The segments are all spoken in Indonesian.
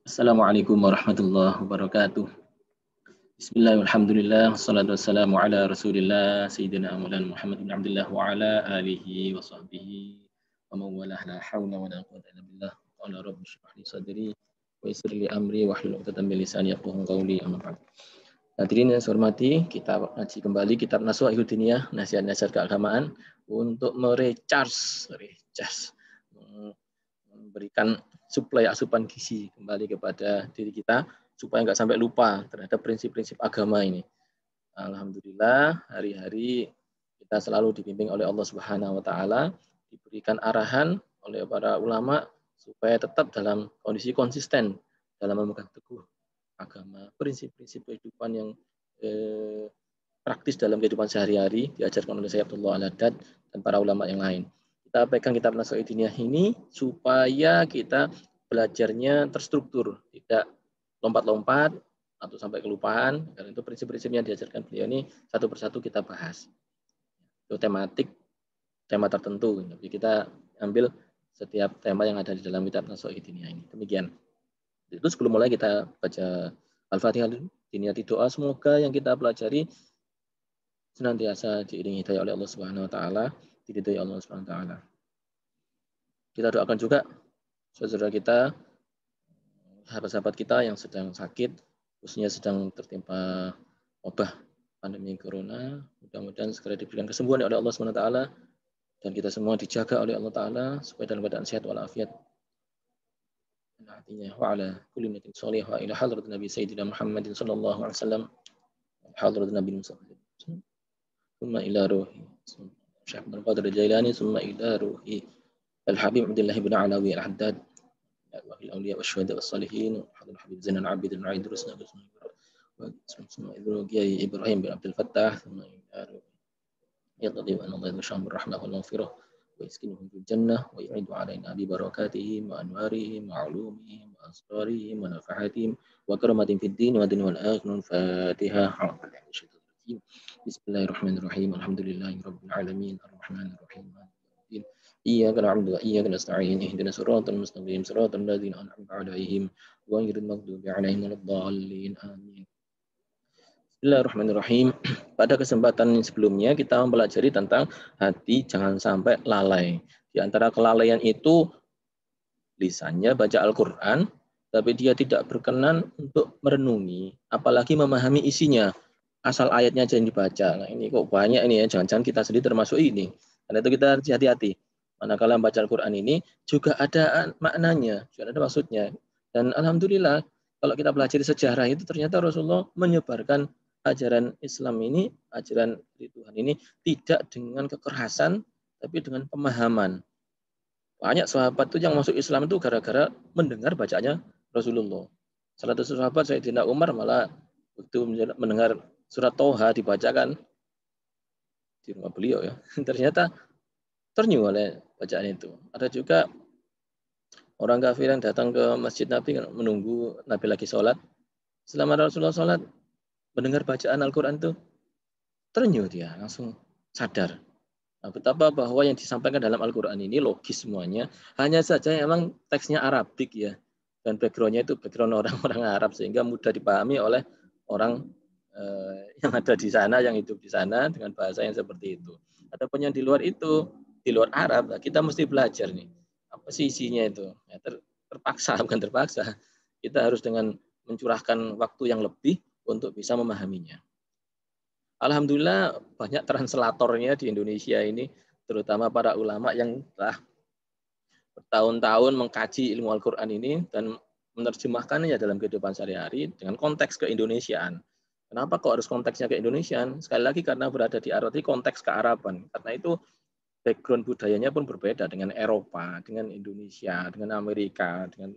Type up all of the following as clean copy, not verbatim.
Assalamualaikum warahmatullahi wabarakatuh. Bismillah, alhamdulillah, wassalatu wassalamu ala rasulillah, Sayyidina Maulana Muhammad bin Abdullah wa ala alihi wa sahbihi wa mawalah la hawla wa la quwwata illa billah. Qala rabbi shrah li sadri wa yassir li amri wa hlul 'uqdatam min lisani yafqahu qawli. Amma ba'd. Hadirin yang saya hormati, kita ngaji kembali kitab Nashwaihud Diniyah, nasihat-nasihat keagamaan untuk recharge, memberikan suplai asupan gizi kembali kepada diri kita supaya nggak sampai lupa terhadap prinsip-prinsip agama ini. Alhamdulillah hari-hari kita selalu dibimbing oleh Allah Subhanahu wa taala, diberikan arahan oleh para ulama supaya tetap dalam kondisi konsisten dalam memegang teguh agama, prinsip-prinsip kehidupan yang praktis dalam kehidupan sehari-hari diajarkan oleh Syekh Abdullah Al-Haddad dan para ulama yang lain. Kita pegang kitab Nashwaihud Diniyah ini supaya kita belajarnya terstruktur, tidak lompat-lompat atau sampai kelupaan. Karena itu prinsip-prinsip yang diajarkan beliau ini satu persatu kita bahas. Itu tema tertentu. Jadi kita ambil setiap tema yang ada di dalam kitab Nashwaihud Diniyah ini. Demikian. Itu sebelum mulai kita baca Al-Fatihah dulu. Diniyati doa, semoga yang kita pelajari senantiasa diiringi hidayah oleh Allah Subhanahu wa taala, diridhoi Allah Subhanahu wa taala. Kita doakan juga saudara kita, sahabat-sahabat kita yang sedang sakit, khususnya sedang tertimpa wabah pandemi corona, mudah-mudahan segera diberikan kesembuhan oleh Allah Subhanahu wa taala dan kita semua dijaga oleh Allah taala supaya dalam keadaan sehat walafiat. Artinya wa ala kulli niyatin shalihah ila hadrat Nabi Sayyidina Muhammadin sallallahu alaihi wasallam, hadrat Nabi sallallahu alaihi wasallam. ثم إلى روحي شيخ عبد القادر الجيلاني ثم إلى روحي الحبيب عبد الله بن علوي الحداد الأولياء والشهداء والصالحين وحضر الحبيب زين العابدين العيد رسنا ثم إلى إبراهيم بن عبد الفتاح ثم إلى روحي يطلب أن الله يشام بالرحمة والمغفرة ويسكنهم في الجنة ويعيد علينا ببركاتهم وأنوارهم وعلومهم وأسرارهم ونفحاتهم وكرماتهم في الدين والدنيا والآخرة. الفاتحة. Bismillahirrahmanirrahim. Alhamdulillahirabbil alamin. Arrahmanirrahim. Iyyaka na'budu wa iyyaka nasta'in. Ihdinas siratal mustaqim. Siratal ladzina an'amta 'alaihim ghairil maghdubi 'alaihim waladdallin. Amin. Bismillahirrahmanirrahim. Pada kesempatan sebelumnya kita mempelajari tentang hati jangan sampai lalai. Di antara kelalaian itu lisannya baca Al-Qur'an tapi dia tidak berkenan untuk merenungi, apalagi memahami isinya. Asal ayatnya aja yang dibaca. Nah ini kok banyak ini ya, jangan-jangan kita sendiri termasuk ini. Karena itu kita harus hati-hati. Manakala membaca Al-Quran ini juga ada maknanya, juga ada maksudnya. Dan alhamdulillah kalau kita pelajari sejarah itu ternyata Rasulullah menyebarkan ajaran Islam ini, ajaran dari Tuhan ini tidak dengan kekerasan, tapi dengan pemahaman. Banyak sahabat itu yang masuk Islam itu gara-gara mendengar bacaannya Rasulullah. Salah satu sahabat Sayyidina Umar malah waktu mendengar surat Toha dibacakan di rumah beliau ya. Ternyata ternyuh oleh bacaan itu. Ada juga orang kafir yang datang ke masjid Nabi menunggu Nabi lagi sholat. Selama Rasulullah sholat, mendengar bacaan Al-Quran itu ternyuh dia, langsung sadar. Nah, betapa bahwa yang disampaikan dalam Al-Quran ini logis semuanya. Hanya saja memang teksnya Arabik ya. Dan background-nya itu background orang-orang Arab sehingga mudah dipahami oleh orang yang ada di sana, yang hidup di sana dengan bahasa yang seperti itu. Adapun yang di luar itu, di luar Arab, kita mesti belajar nih. Apa sih isinya itu? Ya, terpaksa, bukan terpaksa. Kita harus dengan mencurahkan waktu yang lebih untuk bisa memahaminya. Alhamdulillah banyak translatornya di Indonesia ini, terutama para ulama yang telah bertahun-tahun mengkaji ilmu Al-Quran ini dan menerjemahkannya dalam kehidupan sehari-hari dengan konteks keindonesiaan. Kenapa kok harus konteksnya keindonesiaan? Sekali lagi karena berada di Arab ini konteks kearaban. Karena itu background budayanya pun berbeda dengan Eropa, dengan Indonesia, dengan Amerika, dengan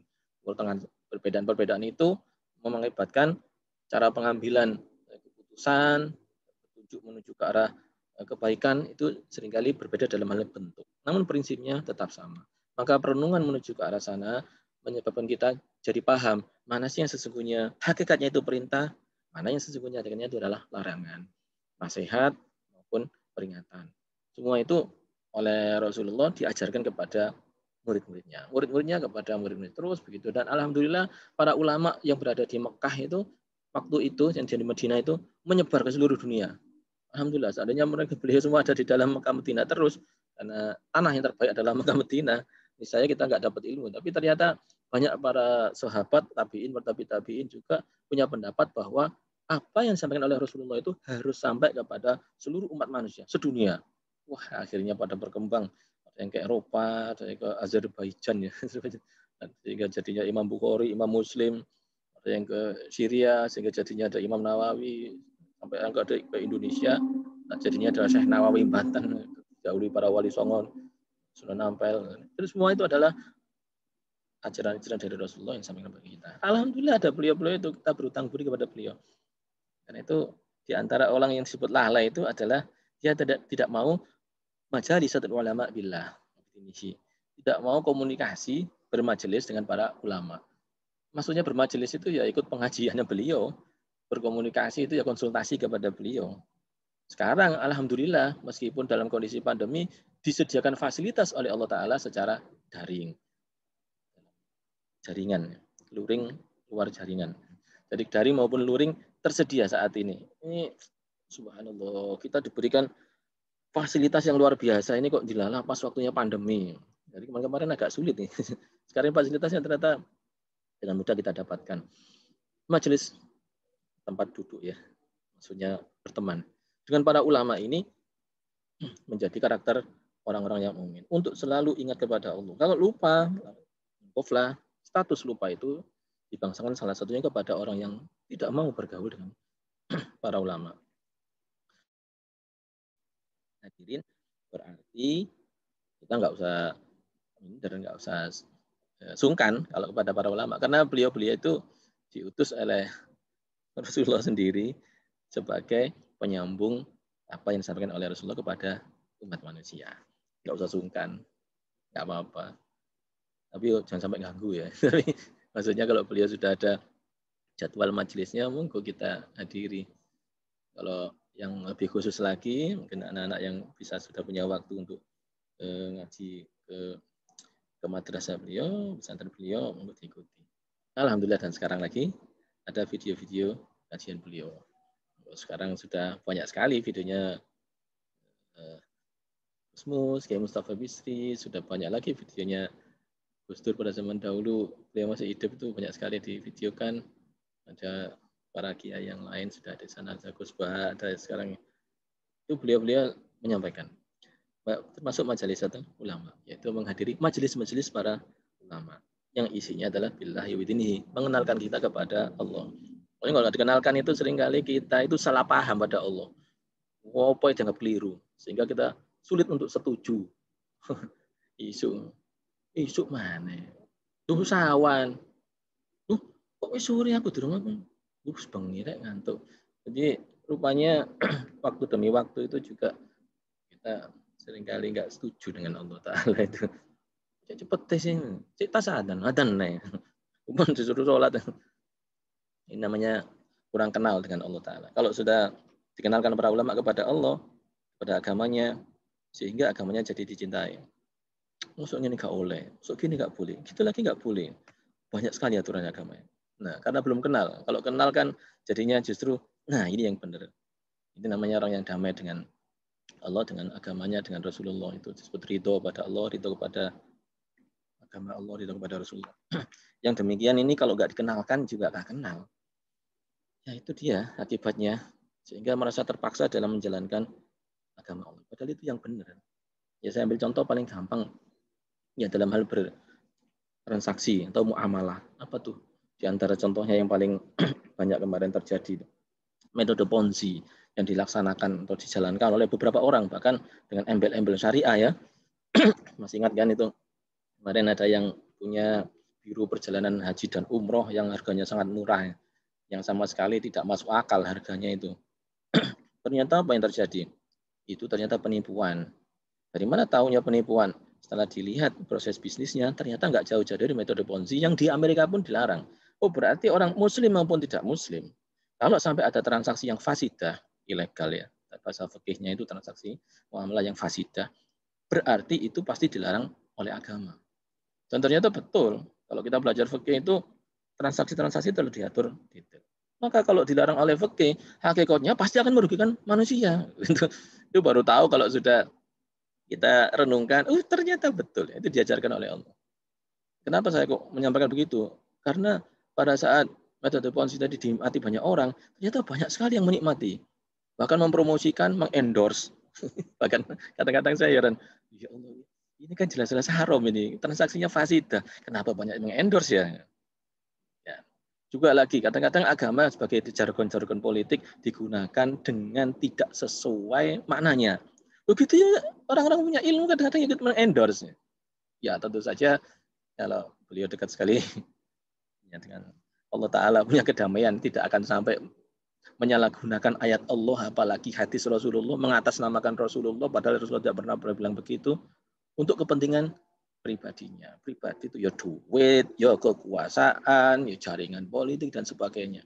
perbedaan-perbedaan itu mengakibatkan cara pengambilan keputusan, petunjuk menuju ke arah kebaikan itu seringkali berbeda dalam hal bentuk. Namun prinsipnya tetap sama. Maka perenungan menuju ke arah sana menyebabkan kita jadi paham mana sih yang sesungguhnya hakikatnya itu perintah, mana yang sesungguhnya hakikatnya itu adalah larangan, nasihat maupun peringatan. Semua itu oleh Rasulullah diajarkan kepada murid-muridnya kepada murid-murid terus begitu. Dan alhamdulillah para ulama yang berada di Mekah itu waktu itu yang di Madinah itu menyebar ke seluruh dunia. Alhamdulillah, seandainya mereka beliau semua ada di dalam Mekah Madinah terus, karena tanah yang terbaik adalah Mekah Madinah, misalnya kita nggak dapat ilmu. Tapi ternyata banyak para sahabat, tabiin, tabiin juga punya pendapat bahwa apa yang disampaikan oleh Rasulullah itu harus sampai kepada seluruh umat manusia, sedunia. Wah, akhirnya pada berkembang. Ada yang ke Eropa, ada yang ke Azerbaijan ya. Sehingga jadinya Imam Bukhari, Imam Muslim, ada yang ke Syria, sehingga jadinya ada Imam Nawawi, sampai yang ke Indonesia, nah jadinya ada Syekh Nawawi Banten, dahului para wali songo, Sunan Ampel. Itu semua itu adalah ajaran-ajaran dari Rasulullah yang sampaikan bagi kita. Alhamdulillah ada beliau-beliau itu, kita berutang budi kepada beliau. Karena itu di antara orang yang disebut lalai itu adalah dia tidak mau majalisatul ulama billah, definisi. Tidak mau komunikasi bermajelis dengan para ulama. Maksudnya bermajelis itu ya ikut pengajiannya beliau, berkomunikasi itu ya konsultasi kepada beliau. Sekarang alhamdulillah meskipun dalam kondisi pandemi disediakan fasilitas oleh Allah Ta'ala secara jaringan, luring luar jaringan. Jadi daring maupun luring tersedia saat ini. Ini subhanallah, kita diberikan fasilitas yang luar biasa ini kok dilalah pas waktunya pandemi. Jadi kemarin agak sulit nih. Sekarang fasilitasnya ternyata dengan mudah kita dapatkan. Majelis tempat duduk ya, maksudnya berteman. Dengan para ulama ini menjadi karakter orang-orang yang mukmin. Untuk selalu ingat kepada Allah. Kalau lupa, kuflah, status lupa itu dibangsakan salah satunya kepada orang yang tidak mau bergaul dengan para ulama. Hadirin, berarti kita nggak usah minder, nggak usah sungkan kalau kepada para ulama, karena beliau-beliau itu diutus oleh Rasulullah sendiri sebagai penyambung apa yang disampaikan oleh Rasulullah kepada umat manusia. Nggak usah sungkan, nggak apa-apa. Tapi jangan sampai ganggu ya. Maksudnya kalau beliau sudah ada jadwal majelisnya, monggo kita hadiri. Kalau yang lebih khusus lagi, mungkin anak-anak yang bisa sudah punya waktu untuk ngaji ke madrasah beliau, pesantren beliau, monggo diikuti. Alhamdulillah, dan sekarang lagi ada video-video kajian beliau. Sekarang sudah banyak sekali videonya Gusmus, Kiai Mustafa Bisri, sudah banyak lagi videonya Gus Dur pada zaman dahulu, beliau masih hidup itu banyak sekali divideokan. Ada para kiai yang lain sudah di sana, ada Gus Bah, ada sekarang itu beliau-beliau menyampaikan. Termasuk majelis ulama, yaitu menghadiri majelis-majelis para ulama yang isinya adalah billahi widinihi, mengenalkan kita kepada Allah. Kalau nggak dikenalkan itu seringkali kita itu salah paham pada Allah. Apa yang dianggap keliru, sehingga kita sulit untuk setuju. Isu mana? Duh sawan. Kok sore aku durung apa? Bengi rek ngantuk. Jadi rupanya waktu demi waktu itu juga kita seringkali nggak setuju dengan Allah Ta'ala itu. Cepet sih, cek tas adan nih. Bukan disuruh sholat. Ini namanya kurang kenal dengan Allah Ta'ala. Kalau sudah dikenalkan para ulama kepada Allah, kepada agamanya, sehingga agamanya jadi dicintai. Masuk ini nggak boleh, masuk gini nggak boleh, gitu lagi nggak boleh. Banyak sekali aturan agamanya. Nah, karena belum kenal. Kalau kenal kan jadinya justru, nah ini yang benar. Ini namanya orang yang damai dengan Allah, dengan agamanya, dengan Rasulullah. Itu disebut ridho pada Allah, ridho kepada agama Allah, ridho kepada Rasulullah. Yang demikian ini kalau nggak dikenalkan juga nggak kenal. Ya itu dia akibatnya. Sehingga merasa terpaksa dalam menjalankan agama Allah. Padahal itu yang benar. Ya saya ambil contoh paling gampang. Ya dalam hal bertransaksi atau muamalah. Apa tuh? Di antara contohnya yang paling banyak kemarin terjadi. Metode Ponzi yang dilaksanakan atau dijalankan oleh beberapa orang. Bahkan dengan embel-embel syariah ya. Masih ingat kan itu? Kemarin ada yang punya biro perjalanan haji dan umroh yang harganya sangat murah. Yang sama sekali tidak masuk akal harganya itu. Ternyata apa yang terjadi? Itu ternyata penipuan. Dari mana tahunya penipuan? Setelah dilihat proses bisnisnya, ternyata nggak jauh-jauh dari metode Ponzi yang di Amerika pun dilarang. Oh berarti orang Muslim maupun tidak Muslim, kalau sampai ada transaksi yang fasidah, ilegal ya, bahasa fikihnya itu transaksi muamalah yang fasidah, berarti itu pasti dilarang oleh agama. Dan ternyata betul. Kalau kita belajar fikih itu transaksi-transaksi telah diatur detail. Maka kalau dilarang oleh fikih, hakikatnya pasti akan merugikan manusia. Itu baru tahu kalau sudah kita renungkan, ternyata betul. Itu diajarkan oleh Allah. Kenapa saya kok menyampaikan begitu? Karena pada saat metode ponzi tadi dinikmati banyak orang, ternyata banyak sekali yang menikmati. Bahkan mempromosikan, mengendorse. Bahkan kadang-kadang saya heran, ya Allah, ini kan jelas-jelas haram ini. Transaksinya fasidah. Kenapa banyak yang mengendorse ya? Ya. Juga lagi, kadang-kadang agama sebagai jargon-jargon politik digunakan dengan tidak sesuai maknanya. Begitu ya orang-orang punya ilmu kadang-kadang ikut mengendorse. Ya tentu saja kalau beliau dekat sekali ya, dengan Allah Ta'ala punya kedamaian, tidak akan sampai menyalahgunakan ayat Allah, apalagi hadis Rasulullah, mengatasnamakan Rasulullah, padahal Rasulullah tidak pernah bilang begitu, untuk kepentingan pribadinya. Pribadi itu ya duit, ya kekuasaan, ya jaringan politik, dan sebagainya.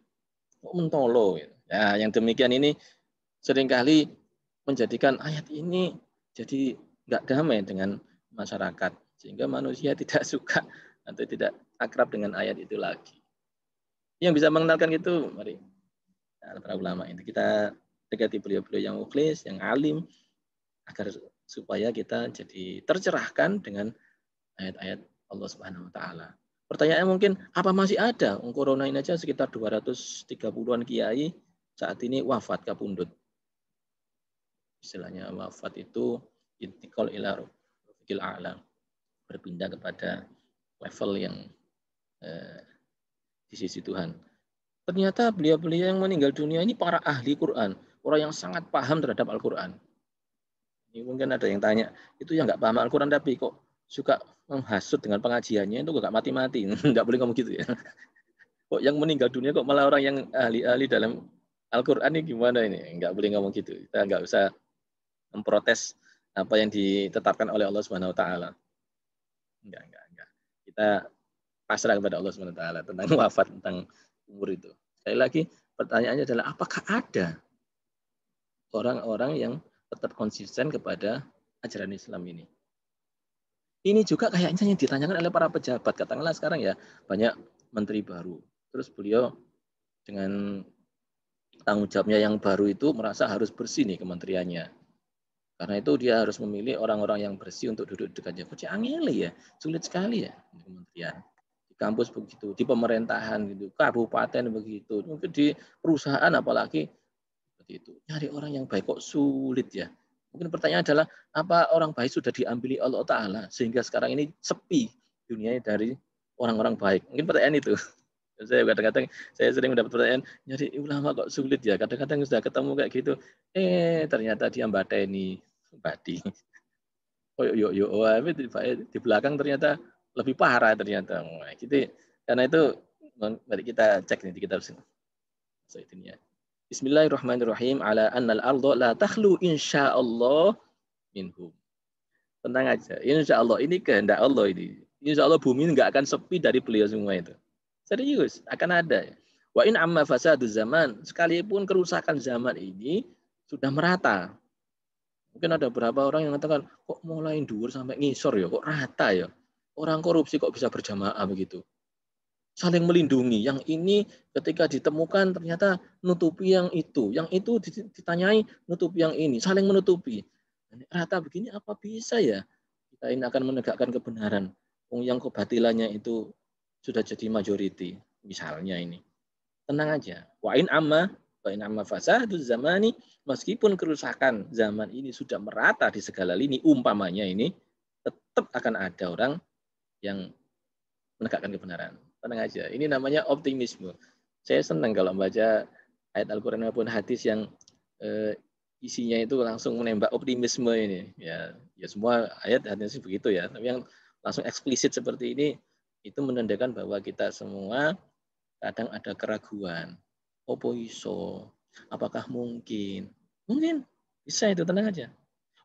Kok mentolo. Ya, yang demikian ini seringkali menjadikan ayat ini jadi nggak damai dengan masyarakat. Sehingga manusia tidak suka atau tidak akrab dengan ayat itu lagi. Yang bisa mengenalkan itu, mari para ulama ini kita dekati beliau-beliau yang mukhlis, yang alim, agar supaya kita jadi tercerahkan dengan ayat-ayat Allah Subhanahu wa taala. Pertanyaannya mungkin apa masih ada? Corona ini aja sekitar 230-an kiai saat ini wafat kapundhut. Istilahnya wafat itu intiqal ila rafiqil a'la, berpindah kepada level yang di sisi Tuhan. Ternyata beliau-beliau yang meninggal dunia ini para ahli Quran, orang yang sangat paham terhadap Al-Quran. Ini mungkin ada yang tanya, itu yang nggak paham Al-Quran tapi kok suka menghasut dengan pengajiannya, itu nggak mati-mati. Nggak boleh ngomong gitu ya. Kok yang meninggal dunia kok malah orang yang ahli-ahli dalam Al-Quran ini gimana ini? Nggak boleh ngomong gitu. Kita nggak usah memprotes apa yang ditetapkan oleh Allah Subhanahu wa taala. Enggak. Kita pasrah kepada Allah Subhanahu wa taala tentang wafat, tentang umur itu. Sekali lagi pertanyaannya adalah apakah ada orang-orang yang tetap konsisten kepada ajaran Islam ini? Ini juga kayaknya yang ditanyakan oleh para pejabat. Katakanlah sekarang ya banyak menteri baru. Terus beliau dengan tanggung jawabnya yang baru itu merasa harus bersih nih kementeriannya. Karena itu dia harus memilih orang-orang yang bersih untuk duduk dekatnya. Kok angel ya, sulit sekali ya di kementerian. Di kampus begitu, di pemerintahan gitu, kabupaten begitu, mungkin di perusahaan apalagi seperti itu. Nyari orang yang baik kok sulit ya. Mungkin pertanyaan adalah apa orang baik sudah diambili Allah Ta'ala sehingga sekarang ini sepi dunia dari orang-orang baik. Mungkin pertanyaan itu. Saya kadang-kadang saya sering mendapat pertanyaan, nyari ulama kok sulit ya. Kadang-kadang sudah ketemu kayak gitu, ternyata dia mbateni. Badi. Oh di belakang ternyata lebih parah ternyata. Nah, gitu. Karena itu mari kita cek nih di kitab sini. So, itu ya. Bismillahirrahmanirrahim. Ala annal ardo la takhlu insyaallah minhum. Tenang aja. Insyaallah ini kehendak Allah ini. Insyaallah bumi nggak akan sepi dari beliau semua itu. Serius, akan ada. Wa in amma fasadu zaman, sekalipun kerusakan zaman ini sudah merata. Mungkin ada beberapa orang yang mengatakan, kok mulai dhuwur sampai ngisor ya, kok rata ya. Orang korupsi kok bisa berjamaah begitu. Saling melindungi. Yang ini ketika ditemukan ternyata nutupi yang itu. Yang itu ditanyai nutupi yang ini. Saling menutupi. Rata begini apa bisa ya? Kita ini akan menegakkan kebenaran. Yang kebatilannya itu sudah jadi majority. Misalnya ini. Tenang aja. Wa'in amma fasadu zamani, meskipun kerusakan zaman ini sudah merata di segala lini, umpamanya ini, tetap akan ada orang yang menegakkan kebenaran. Tenang aja. Ini namanya optimisme. Saya senang kalau membaca ayat Al-Quran maupun hadis yang isinya itu langsung menembak optimisme ini. Ya semua ayat hadis begitu ya. Tapi yang langsung eksplisit seperti ini, itu menandakan bahwa kita semua kadang ada keraguan. Opo iso? Apakah mungkin? Mungkin. Bisa itu, tenang aja.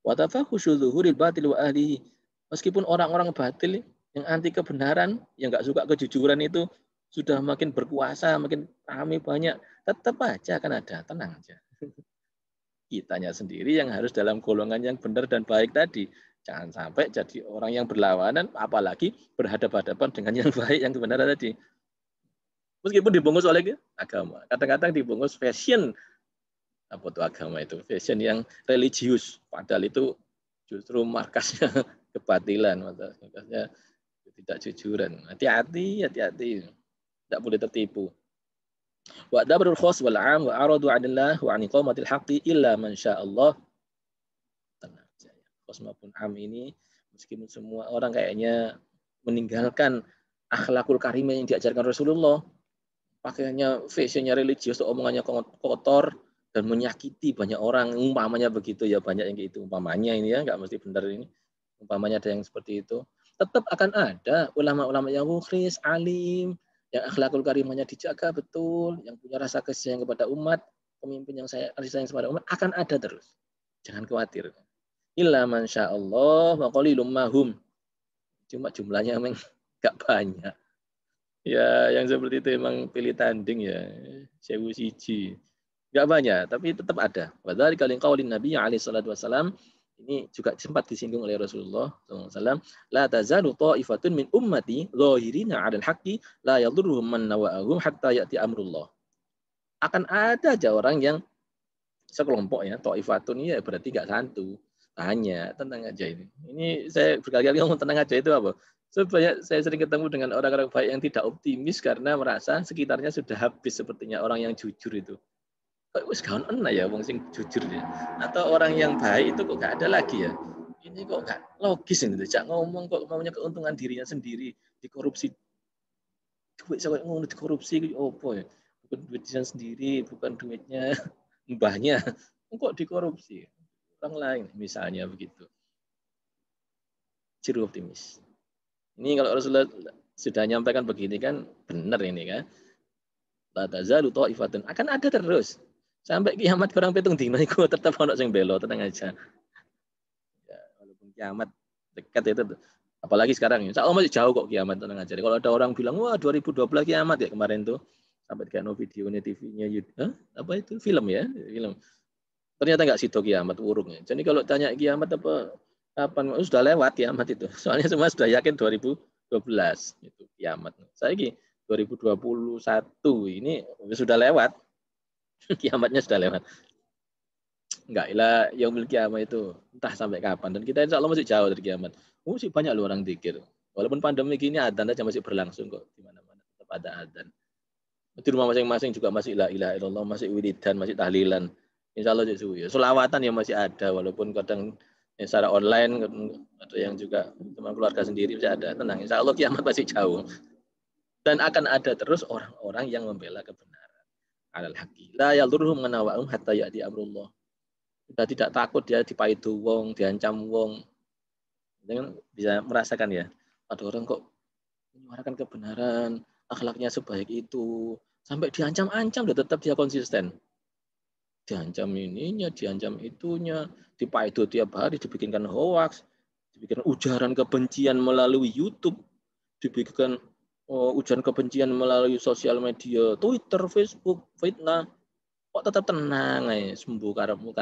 Wa tafakhushu dzuhuril batil wa ahlihi. Meskipun orang-orang batil yang anti kebenaran, yang nggak suka kejujuran itu sudah makin berkuasa, makin ramai banyak, tetap aja akan ada. Tenang aja. Kitanya sendiri yang harus dalam golongan yang benar dan baik tadi. Jangan sampai jadi orang yang berlawanan, apalagi berhadapan-hadapan dengan yang baik, yang kebenaran tadi. Meskipun dibungkus oleh agama. Kadang-kadang dibungkus fashion. Apa itu agama itu? Fashion yang religius. Padahal itu justru markasnya kebatilan. Markasnya tidak jujuran. Hati-hati, hati-hati. Tidak boleh tertipu. Wa dabrul khos wal 'am wa aradu 'anillah wa 'an iqamatil haqqi illa man sya'allah. Tenang saja. Khos maupun 'am ini meskipun semua orang kayaknya meninggalkan akhlakul karimah yang diajarkan Rasulullah, pakaiannya fashionnya religius, omongannya kotor dan menyakiti banyak orang, umpamanya begitu ya, banyak yang gitu umpamanya ini ya, nggak mesti benar ini, umpamanya ada yang seperti itu, tetap akan ada ulama-ulama yang mukhlis, alim, yang akhlakul karimahnya dijaga betul, yang punya rasa kasih sayang kepada umat, pemimpin yang kasih sayang kepada umat akan ada terus, jangan khawatir. Illa man sya'allah wa qalilum mahum, cuma jumlahnya memang nggak banyak. Ya, yang seperti itu emang pilih tanding ya, sewu siji. Nggak banyak, tapi tetap ada. Wadhali kalin qaulin Nabi alaihi salatu wasalam, ini juga sempat disinggung oleh Rasulullah SAW. La tazalu ta'ifatun min ummati zahirina 'alal haqqi la yadurruhum man nawa'ahum hatta ya'ti amrullah. Akan ada aja orang yang sekelompok ya, ta'ifatun ya berarti nggak satu. Tanya, tenang aja ini. Ini saya berkali-kali ngomong tenang aja itu apa? Sebanyak saya sering ketemu dengan orang-orang baik yang tidak optimis karena merasa sekitarnya sudah habis sepertinya orang yang jujur itu. Kok wis gak ono ya wong sing jujur ya. Atau orang yang baik itu kok gak ada lagi ya. Ini kok gak logis ini. Jak ngomong kok maunya keuntungan dirinya sendiri, dikorupsi. Duit saya ngono dikorupsi itu opo ya? Bukan duitnya sendiri, bukan duitnya mbahnya. Kok dikorupsi? Orang lain misalnya begitu. Ciri optimis. Ini kalau Rasulullah sudah nyampaikan begini kan benar ini kan. La tazalu ta'ifatun, akan ada terus. Sampai kiamat kurang pitung dina iku tetap ono sing belo, tenang aja. Ya, walaupun kiamat dekat itu, apalagi sekarang insya Allah masih jauh kok kiamat, tenang aja. Kalau ada orang bilang wah 2012 kiamat ya kemarin tuh, sampai kayak no videonya TV-nya apa itu film ya, film. Ternyata nggak situ kiamat urung ya. Jadi kalau tanya kiamat apa kapan, sudah lewat kiamat itu. Soalnya semua sudah yakin 2012 itu kiamat. Saya ini 2021 ini sudah lewat. Kiamatnya sudah lewat. Enggak lah, yaumul kiamat itu entah sampai kapan, dan kita insya Allah masih jauh dari kiamat. Masih banyak loh orang zikir. Walaupun pandemi gini adzan aja masih berlangsung kok di mana-mana, tetap ada adzan. Di rumah masing-masing juga masih la ilaha illallah, masih wiridan, masih tahlilan. Insya Allah ya. Selawatan ya masih ada, walaupun kadang secara online ada yang juga teman keluarga sendiri masih ada. Tenang, insya Allah kiamat masih jauh. Dan akan ada terus orang-orang yang membela kebenaran. Alal haqqi la yadurruhum manawa'um hatta ya'ti amrullah. Sudah tidak takut dia dipaidu wong, diancam wong. Jangan bisa merasakan ya, ada orang kok menyuarakan kebenaran, akhlaknya sebaik itu, sampai diancam-ancam dia tetap dia konsisten. Diancam ininya, diancam itunya, dipaidu tiap hari, dibikinkan hoax, dibikinkan ujaran kebencian melalui YouTube, dibikinkan ujaran kebencian melalui sosial media, Twitter, Facebook, fitnah. Kok tetap tenang, sembuh karepmu.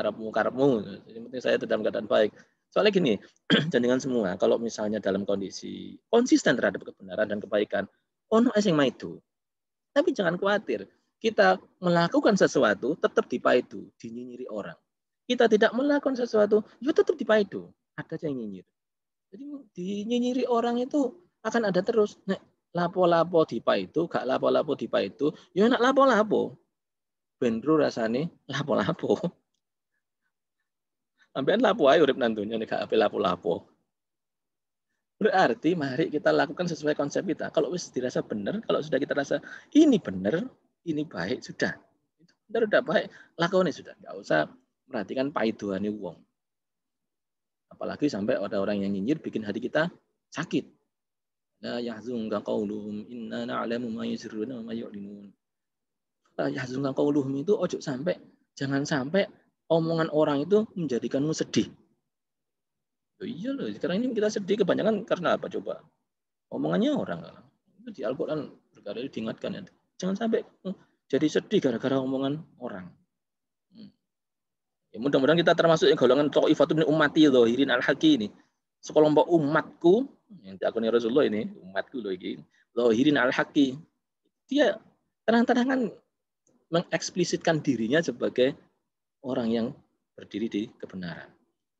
Yang penting saya dalam keadaan baik. Soalnya gini, dengan semua, kalau misalnya dalam kondisi konsisten terhadap kebenaran dan kebaikan, ono sing maido. Tapi jangan khawatir, kita melakukan sesuatu tetap dipaidu, dinyinyiri orang. Kita tidak melakukan sesuatu, ya tetap dipaidu, ada yang nyinyir. Jadi dinyinyiri orang itu akan ada terus. Nek lapo-lapo dipaidu, gak lapo-lapo dipaidu, ya enak lapo-lapo. Benro rasane lapo-lapo. Sampean lapo ae urip nantunya nek gak ape lapo-lapo. Berarti mari kita lakukan sesuai konsep kita. Kalau wis dirasa benar, kalau sudah kita rasa ini benar, ini baik, sudah. Itu benar udah baik, lakoni sudah. Enggak usah perhatikan paiduane wong. Apalagi sampai ada orang yang nyinyir bikin hati kita sakit. La yahzunka qauluhum inna na'lamu ma yusirruna wa ma yu'linun. Yahzunka qauluhum itu ojo sampai, jangan sampai omongan orang itu menjadikanmu sedih. Oh iya loh, sekarang ini kita sedih kebanyakan karena apa coba? Omongannya orang. Itu di Al-Quran berkali diingatkan ya. Jangan sampai jadi sedih gara-gara omongan orang. Ya, mudah-mudahan kita termasuk yang golongan ta'ifatun min ummati zahirin al-haqqi ini. sekelompok umatku yang diakuni Rasulullah ini, umatku loh ini, zahirin al-haqqi. Dia terang-terangan mengeksplisitkan dirinya sebagai orang yang berdiri di kebenaran.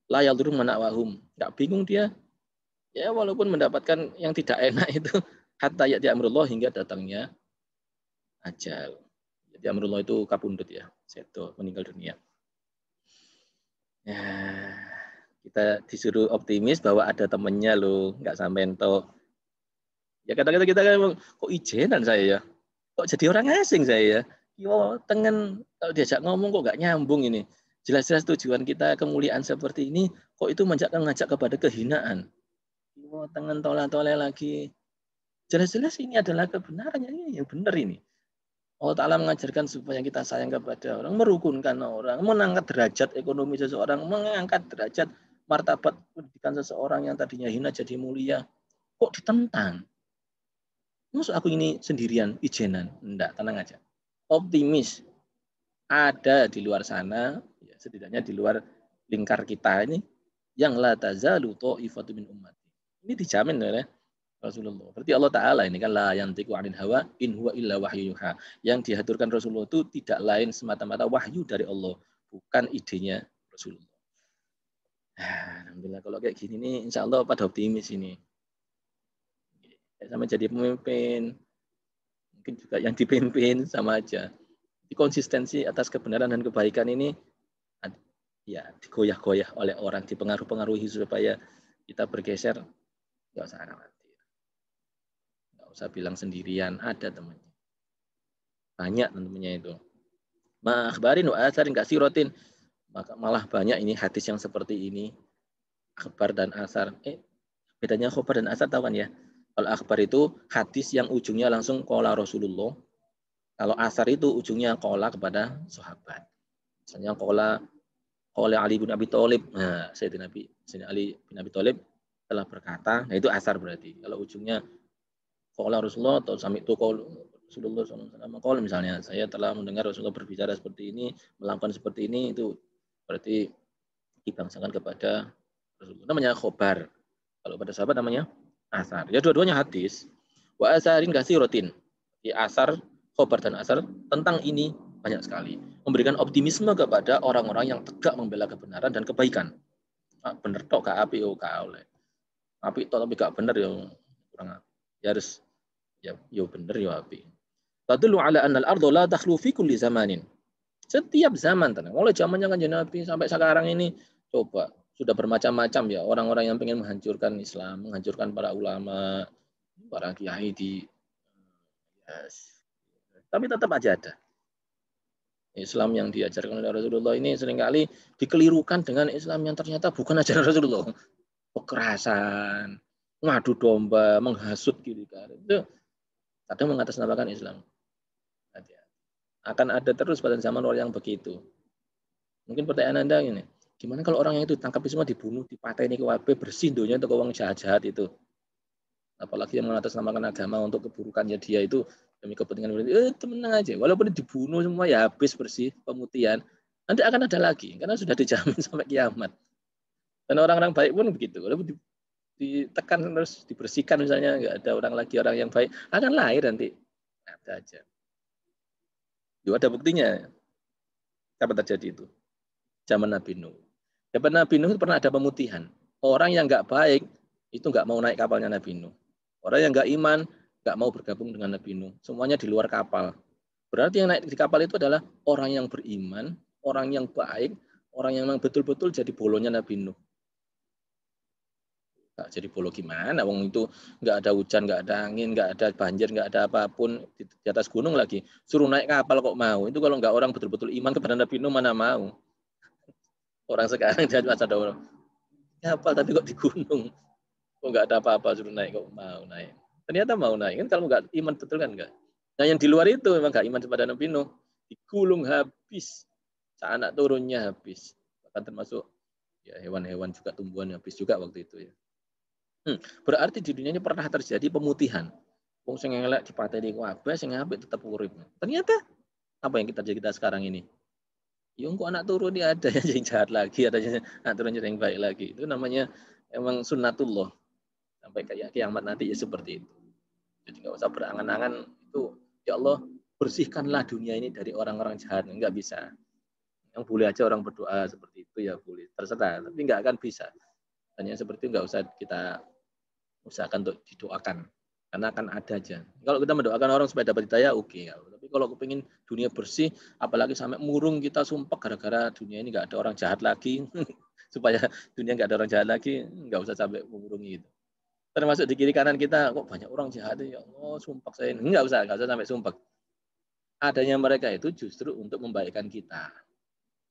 La yadhurru mana'wahum. Enggak bingung dia. Ya walaupun mendapatkan yang tidak enak itu hatta ya'ti amrullah hingga datangnya ajal. Jadi amrullah itu kapundhut ya, seto meninggal dunia. Ya, kita disuruh optimis bahwa ada temennya loh, nggak sampai entok. Ya kadang-kadang kita kan kok ijenan saya ya, kok jadi orang asing saya ya. Yo, tengen kalau diajak ngomong kok nggak nyambung ini. Jelas-jelas tujuan kita kemuliaan seperti ini, kok itu ngajak kepada kehinaan. Yo, tengen tolak-tolak lagi. Jelas-jelas ini adalah kebenarannya, ini yang benar ini. Allah Ta'ala mengajarkan supaya kita sayang kepada orang, merukunkan orang, mengangkat derajat ekonomi seseorang, mengangkat derajat martabat pendidikan seseorang yang tadinya hina jadi mulia. Kok ditentang? Maksud aku ini sendirian, ijenan? Enggak, tenang aja. Optimis. Ada di luar sana, ya, setidaknya di luar lingkar kita ini, yang la tazalu ta'ifatu min ummati. Ini dijamin oleh Rasulullah. Berarti Allah Ta'ala ini kan la yantiqu 'anil hawa in huwa illa wahyu yuha. Yang dihaturkan Rasulullah itu tidak lain semata-mata wahyu dari Allah, bukan idenya Rasulullah. Alhamdulillah kalau kayak gini nih insya Allah pada optimis ini. Sama jadi pemimpin, mungkin juga yang dipimpin sama aja. Di konsistensi atas kebenaran dan kebaikan ini ya digoyah-goyah oleh orang, dipengaruh-pengaruhi supaya kita bergeser, nggak usah khawatir. Nggak usah bilang sendirian, ada temannya. Banyak temannya itu. Ma'akhbarin wa atharin kasirotin. Maka malah banyak ini hadis yang seperti ini. Akhbar dan asar. Bedanya khabar dan asar tahu kan ya? Kalau akhbar itu hadis yang ujungnya langsung qala Rasulullah. Kalau asar itu ujungnya qala kepada sahabat. Misalnya qala Ali bin Abi Thalib. Nah, Sayyidina Ali bin Abi Thalib telah berkata, nah itu asar berarti. Kalau ujungnya qala Rasulullah atau sami itu Rasulullah SAW, misalnya saya telah mendengar Rasulullah berbicara seperti ini, melakukan seperti ini, itu berarti dibangsakan kepada Rasulullah. Namanya khobar. Kalau pada sahabat namanya asar. Ya dua-duanya hadis. Wa asarin katsirotin. Di asar, khobar dan asar tentang ini banyak sekali. Memberikan optimisme kepada orang-orang yang tegak membela kebenaran dan kebaikan. Bener tok gak api gak oleh. Api tok tapi gak bener ya kurang. Ya harus ya bener ya api. Tadullu ala anna al-ardha la takhlu fi kulli zamanin. Setiap zaman, mulai zamannya kan Nabi sampai sekarang ini, coba sudah bermacam-macam ya orang-orang yang pengen menghancurkan Islam, menghancurkan para ulama, para kiai di, yes. Tapi tetap aja ada. Islam yang diajarkan oleh Rasulullah ini seringkali dikelirukan dengan Islam yang ternyata bukan ajaran Rasulullah. Kekerasan, ngadu domba, menghasut kiri kanan. Itu kadang mengatasnamakan Islam. Akan ada terus pada zaman orang yang begitu. Mungkin pertanyaan Anda ini, gimana kalau orang yang itu ditangkap semua dibunuh, dipateni ke WP, bersih dunia untuk uang jahat-jahat itu. Apalagi yang mengatasnamakan agama untuk keburukannya dia itu demi kepentingan tenang aja. Walaupun dibunuh semua ya habis bersih pemutihan. Nanti akan ada lagi karena sudah dijamin sampai kiamat. Dan orang-orang baik pun begitu. Walaupun ditekan terus dibersihkan misalnya nggak ada orang lagi orang yang baik akan lahir nanti. Ada aja. Juga ada buktinya. Apa terjadi itu? Zaman Nabi Nuh. Zaman Nabi Nuh pernah ada pemutihan. Orang yang nggak baik itu nggak mau naik kapalnya Nabi Nuh. Orang yang nggak iman nggak mau bergabung dengan Nabi Nuh. Semuanya di luar kapal. Berarti yang naik di kapal itu adalah orang yang beriman, orang yang baik, orang yang memang betul-betul jadi bolonya Nabi Nuh. Nggak jadi bolo gimana? Wong itu nggak ada hujan, nggak ada angin, nggak ada banjir, nggak ada apapun di atas gunung lagi. Suruh naik kapal kok mau? Itu kalau nggak orang betul-betul iman kepada Nabi Nuh mana mau? Orang sekarang dia masa ada orang kapal tapi kok di gunung, kok nggak ada apa-apa suruh naik kok mau naik. Ternyata mau naik kan kalau nggak iman betul kan nggak. Nah yang di luar itu memang nggak iman kepada Nabi Nuh, digulung habis, anak turunnya habis, bahkan termasuk ya hewan-hewan juga tumbuhan habis juga waktu itu ya. Berarti di dunia ini pernah terjadi pemutihan. Wong sing elek dipateni kabeh, sing apik tetap urip. Ternyata apa yang kita sekarang ini? Ya kok anak turun dia ada yang jahat lagi, ada yang anak turun yang baik lagi. Itu namanya emang sunnatullah sampai kayak kiamat nanti ya seperti itu. Jadi nggak usah berangan-angan itu ya Allah bersihkanlah dunia ini dari orang-orang jahat, nggak bisa. Yang boleh aja orang berdoa seperti itu ya boleh, terserah, tapi nggak akan bisa. Dan yang seperti itu nggak usah kita usahakan untuk didoakan, karena akan ada aja. Kalau kita mendoakan orang supaya dapat hidayah, oke. Tapi kalau kepingin dunia bersih, apalagi sampai murung kita sumpah gara-gara dunia ini nggak ada orang jahat lagi, supaya dunia nggak ada orang jahat lagi, nggak usah sampai mengurungi itu. Termasuk di kiri kanan kita, kok banyak orang jahat ya Allah, sumpah saya ini. Nggak usah sampai sumpah. Adanya mereka itu justru untuk membaikkan kita.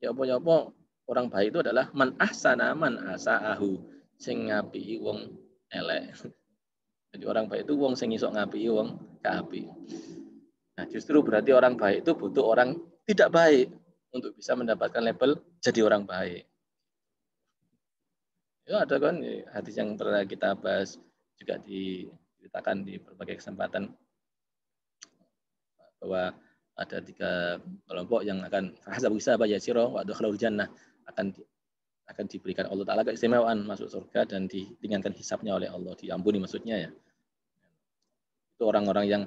Ya apa orang baik itu adalah man ahsana man asa'ahu sing ngapi wong elek. Jadi orang baik itu wong sing iso ngapi wong kaapi. Nah, justru berarti orang baik itu butuh orang tidak baik untuk bisa mendapatkan label jadi orang baik. Ya ada kan hadis yang pernah kita bahas juga diceritakan di berbagai kesempatan bahwa ada 3 kelompok yang akan fahasa bisa ya siro wa dakhalul jannah akan diberikan Allah Ta'ala keistimewaan masuk surga dan diringankan hisapnya oleh Allah, diampuni maksudnya ya. Itu orang-orang yang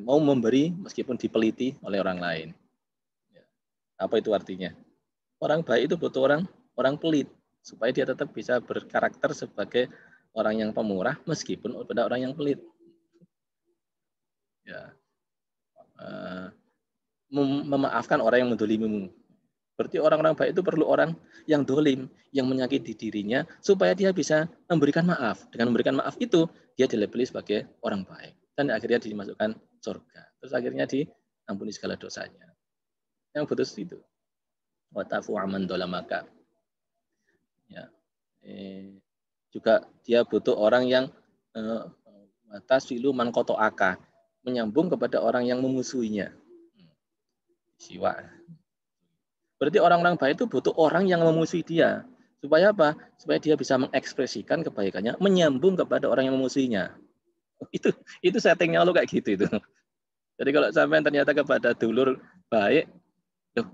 mau memberi meskipun dipeliti oleh orang lain. Apa itu artinya? Orang baik itu butuh orang pelit supaya dia tetap bisa berkarakter sebagai orang yang pemurah meskipun pada orang yang pelit. Ya. Memaafkan orang yang mendolimimu. Berarti orang-orang baik itu perlu orang yang dolim, yang menyakiti dirinya, supaya dia bisa memberikan maaf. Dengan memberikan maaf itu, dia dilabeli sebagai orang baik. Dan akhirnya dimasukkan surga. Terus akhirnya diampuni segala dosanya. Yang putus itu. Watafu aman dolamaka. Ya. Juga dia butuh orang yang tasfilu man koto'aka. Menyambung kepada orang yang memusuhinya. Siwa. Berarti orang-orang baik itu butuh orang yang memusuhi dia. Supaya apa? Supaya dia bisa mengekspresikan kebaikannya, menyambung kepada orang yang memusuhinya. Itu settingnya lo kayak gitu itu. Jadi kalau sampai ternyata kepada dulur baik, loh,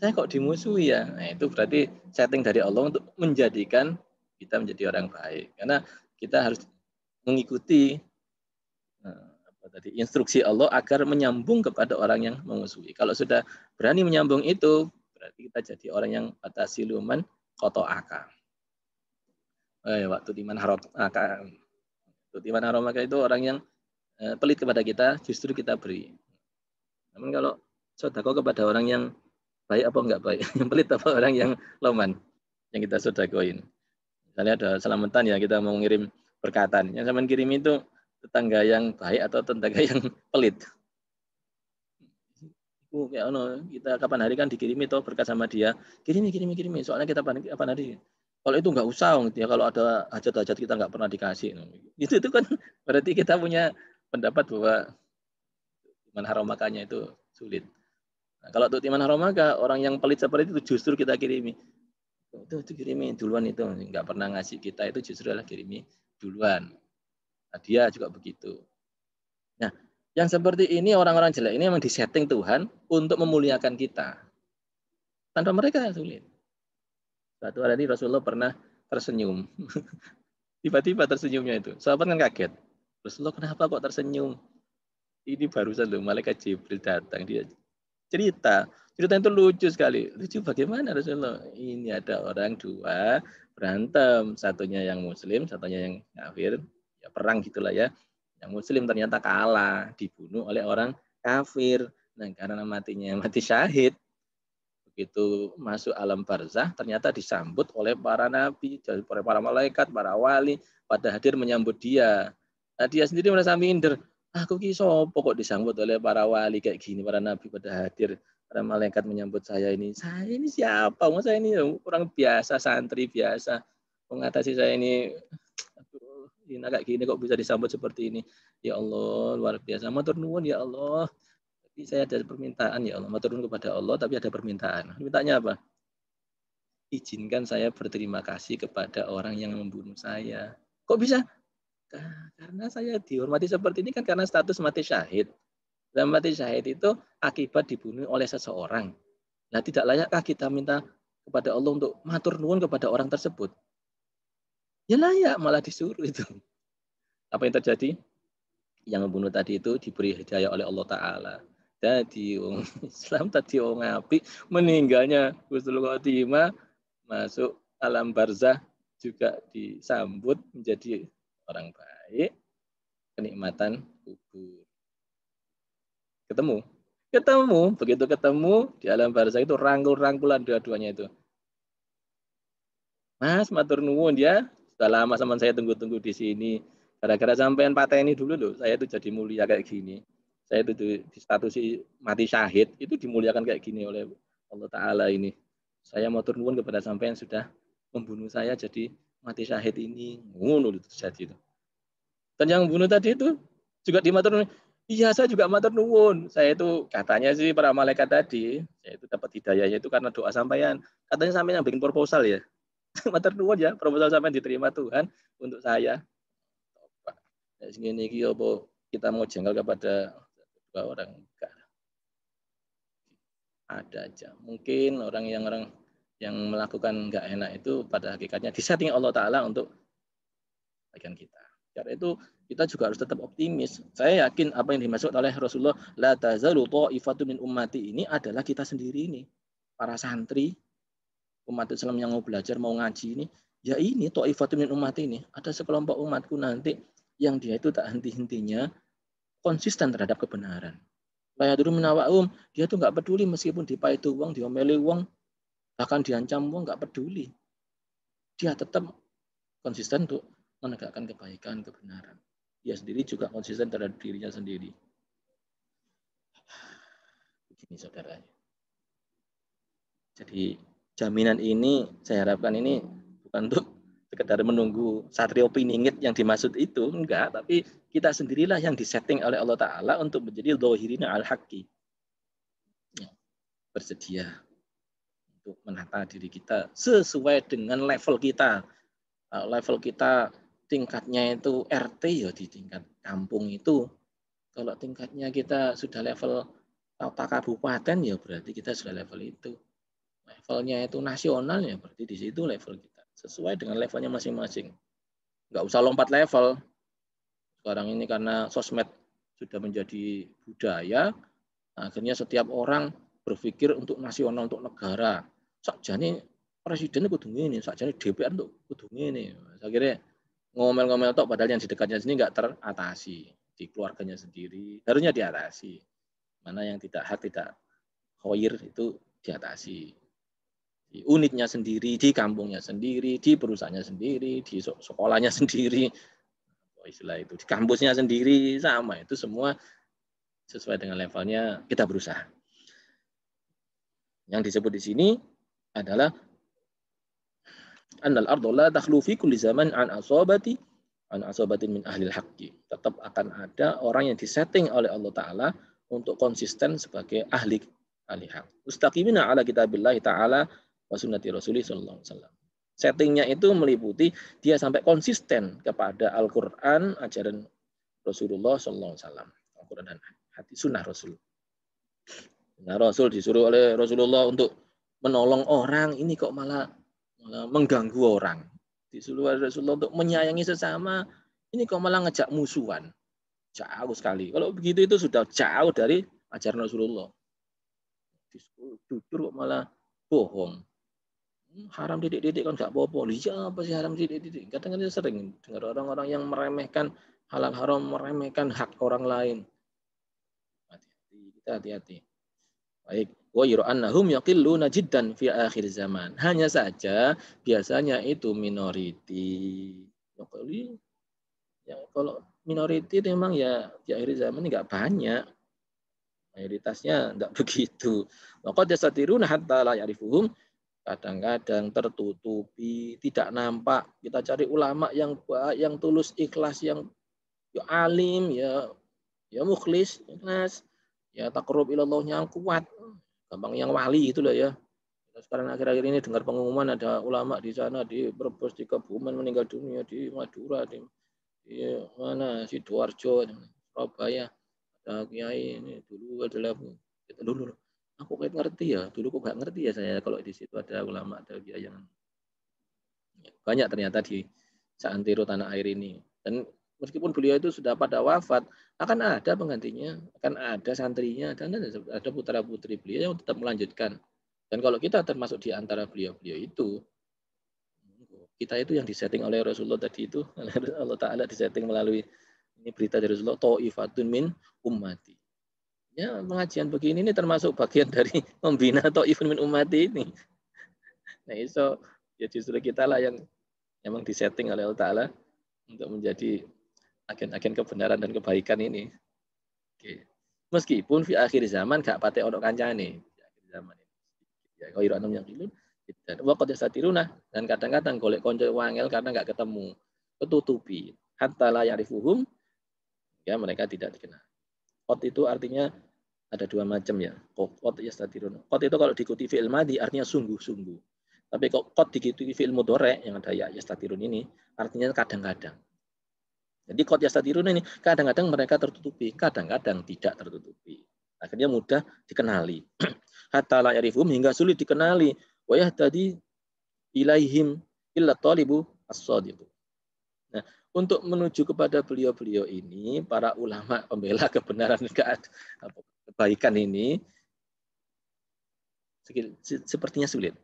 saya kok dimusuhi ya? Nah, itu berarti setting dari Allah untuk menjadikan kita menjadi orang baik. Karena kita harus mengikuti instruksi Allah agar menyambung kepada orang yang memusuhi. Kalau sudah berani menyambung itu, berarti kita jadi orang yang atasiluman koto'aka. Waktu di mana haromaka. Waktu di mana haromaka itu orang yang pelit kepada kita, justru kita beri. Namun kalau sodako kepada orang yang baik apa enggak baik, yang pelit apa orang yang loman, yang kita sodakoin. Misalnya ada selamatan ya, kita mau ngirim berkatan. Yang sama kirim itu tetangga yang baik atau tetangga yang pelit. Ya, kita kapan hari kan dikirimi toh berkat sama dia. Kirimi. Soalnya kita kapan hari. Kalau itu nggak usah, ya kalau ada hajat-hajat kita nggak pernah dikasih. Itu kan berarti kita punya pendapat bahwa timan haromakanya itu sulit. Nah, kalau untuk timan haromaka, orang yang pelit seperti itu justru kita kirimi. Itu kirimi duluan itu nggak pernah ngasih kita itu justru adalah kirimi duluan. Nah, dia juga begitu. Nah, yang seperti ini orang-orang jelek ini memang disetting Tuhan untuk memuliakan kita. Tanpa mereka sulit. Suatu hari Rasulullah pernah tersenyum. Tiba-tiba tersenyumnya itu. Sahabat kan kaget. Rasulullah kenapa kok tersenyum? Ini barusan loh malaikat Jibril datang. Dia cerita. Cerita itu lucu sekali. Lucu bagaimana Rasulullah? Ini ada orang 2 berantem. Satunya yang muslim, satunya yang kafir. Ya perang gitulah ya. Yang muslim ternyata kalah, dibunuh oleh orang kafir. Nah, karena matinya mati syahid, begitu masuk alam barzah, ternyata disambut oleh para nabi, oleh para malaikat, para wali, pada hadir menyambut dia. Nah, dia sendiri merasa minder. Aku ki sopo kok disambut oleh para wali kayak gini, para nabi pada hadir, para malaikat menyambut saya ini. Saya ini siapa? Saya ini orang biasa, santri biasa. Mengatasi saya ini ini kayak gini kok bisa disambut seperti ini. Ya Allah, luar biasa. Matur nuwun ya Allah. Tapi saya ada permintaan ya Allah. Matur nuwun kepada Allah tapi ada permintaan. Mintanya apa? Izinkan saya berterima kasih kepada orang yang membunuh saya. Kok bisa? Karena saya dihormati seperti ini kan karena status mati syahid. Dan mati syahid itu akibat dibunuh oleh seseorang. Nah, tidak layakkah kita minta kepada Allah untuk matur nuwun kepada orang tersebut? Ya layak, malah disuruh itu. Apa yang terjadi? Yang membunuh tadi itu diberi hidayah oleh Allah Ta'ala. Jadi wong Islam tadi wong apik, meninggalnya husnul khotimah, masuk alam barzah juga disambut menjadi orang baik, kenikmatan kubur. Ketemu. Ketemu, begitu ketemu di alam barzah itu rangkul-rangkulan dua-duanya itu. Mas, matur nuwun ya. Sudah lama sama saya tunggu-tunggu di sini. Gara-gara sampean pateni dulu loh, saya itu jadi mulia kayak gini. Saya itu di status mati syahid, itu dimuliakan kayak gini oleh Allah Ta'ala ini. Saya matur nuwun kepada sampean sudah membunuh saya jadi mati syahid ini. Ngono itu jadi itu. Dan yang bunuh tadi itu juga dimatur nuwun. Iya, saya juga matur nuwun. Saya itu katanya sih para malaikat tadi, saya itu dapat hidayahnya itu karena doa sampean. Katanya sampean yang bikin proposal ya. Matur nuwun ya, proposal sampean diterima Tuhan untuk saya. Pak, segini iki apa kita mau jengkel kepada dua orang? Enggak, ada aja. Mungkin orang yang melakukan enggak enak itu pada hakikatnya disetting Allah Ta'ala untuk bagian kita. Karena itu kita juga harus tetap optimis. Saya yakin apa yang dimaksud oleh Rasulullah, la tazalu ta'ifatun min ummati ini adalah kita sendiri ini. Para santri, umat Islam yang mau belajar, mau ngaji ini, ya ini ta'ifatun min ummati ini. Ada sekelompok umatku nanti yang dia itu tak henti-hentinya konsisten terhadap kebenaran. Layak dulu minawa'um, dia tuh nggak peduli meskipun dipaitu uang, diomeli uang, bahkan diancam uang, nggak peduli. Dia tetap konsisten untuk menegakkan kebaikan, kebenaran. Dia sendiri juga konsisten terhadap dirinya sendiri. Begini saudaranya. Jadi jaminan ini saya harapkan ini bukan untuk sekedar menunggu satrio piningit yang dimaksud itu, enggak, tapi kita sendirilah yang disetting oleh Allah Ta'ala untuk menjadi dhahirina al-haqqi. Ya, bersedia untuk menata diri kita sesuai dengan level kita. Level kita tingkatnya itu RT ya di tingkat kampung itu. Kalau tingkatnya kita sudah level kota kabupaten ya berarti kita sudah level itu. Levelnya itu nasional ya berarti di situ level kita. Sesuai dengan levelnya masing-masing. Nggak usah lompat level. Sekarang ini karena sosmed sudah menjadi budaya, akhirnya setiap orang berpikir untuk nasional, untuk negara. Sakjane presiden kudu ngene, sakjane DPR untuk kudu ngene. Akhirnya ngomel-ngomel tok padahal yang di dekatnya sini nggak teratasi. Di keluarganya sendiri harusnya diatasi. Mana yang tidak hak, tidak khoir itu diatasi. Di unitnya sendiri, di kampungnya sendiri, di perusahaannya sendiri, di sekolahnya sendiri, istilah itu, di kampusnya sendiri, sama itu semua sesuai dengan levelnya kita berusaha. Yang disebut di sini adalah annal ardu la takhlu fi kulli zaman an asabatin min ahlil haqqi. Tetap akan ada orang yang disetting oleh Allah Ta'ala untuk konsisten sebagai ahli hak. Mustaqimina ala kitabillahi ta'ala wa sunnati rasulih sallallahu alaihi wasallam. Settingnya itu meliputi dia sampai konsisten kepada Al-Quran, ajaran Rasulullah sallallahu alaihi wasallam. Al-Quran dan hadis sunnah Rasul. Nah, Rasul disuruh oleh Rasulullah untuk menolong orang, ini kok malah mengganggu orang. Disuruh oleh Rasulullah untuk menyayangi sesama, ini kok malah ngejak musuhan. Jauh sekali. Kalau begitu itu sudah jauh dari ajaran Rasulullah. Jujur kok malah bohong. Haram didik-didik kan nggak apa-apa. Iya apa sih haram didik-didik? Kadang-kadang sering dengar orang-orang yang meremehkan halal haram, meremehkan hak orang lain. Hati-hati, kita hati-hati. Baik, wa yura'annahum yaqilluna jiddan fi akhir zaman. Hanya saja biasanya itu minority. Ya, kalau minority memang ya di akhir zaman ini nggak banyak. Mayoritasnya enggak begitu. Maka jasatirun hatta la ya'rifuhum, kadang-kadang tertutupi, tidak nampak. Kita cari ulama yang baik, yang tulus, ikhlas, yang ya alim, ya mukhlis, ikhlas, ya taqarrub ilallahnya yang kuat. Gampang yang wali itulah ya. Sekarang akhir-akhir ini dengar pengumuman ada ulama di sana, di Brebes, di Kebumen meninggal dunia, di Madura, di mana Sidoarjo, Surabaya. Ada kiai ini dulu adalah dulu aku kayak ngerti ya, dulu kok nggak ngerti ya saya kalau di situ ada ulama, ada kiai yang banyak ternyata di seantero tanah air ini. Dan meskipun beliau itu sudah pada wafat, akan ada penggantinya, akan ada santrinya, dan ada putra-putri beliau yang tetap melanjutkan. Dan kalau kita termasuk di antara beliau-beliau itu, kita itu yang disetting oleh Rasulullah tadi itu, Allah Ta'ala disetting melalui ini berita dari Rasulullah, ta'ifatun min ummati. Ya, pengajian begini ini termasuk bagian dari membina ta'ifun min ummati ini. Nah, itu ya justru kita lah yang memang disetting oleh Allah Ta'ala untuk menjadi agen-agen kebenaran dan kebaikan ini. Oke. Meskipun di akhir zaman gak patek ono kancane. Di akhir zaman ini. Ya, kau iranum yang dulu. Dan waktu satiruna dan kadang-kadang golek konco wangel karena nggak ketemu, ketutupi. Hatta la ya'rifuhum, ya mereka tidak dikenal. Qad itu artinya ada dua macam ya. Qad yastatiruna. Qad itu kalau diikuti fi'il madhi artinya sungguh-sungguh. Tapi kok qad diikuti fi'il mudhari yang ada ya yastatirun ini artinya kadang-kadang. Jadi qad yastatiruna ini kadang-kadang mereka tertutupi, kadang-kadang tidak tertutupi. Akhirnya mudah dikenali. Hatta la ya'rifuhum hingga sulit dikenali. Wa yahtadi ilaihim illa talibu as-shadiq. Nah, untuk menuju kepada beliau-beliau ini, para ulama pembela kebenaran dan kebaikan ini sepertinya sulit.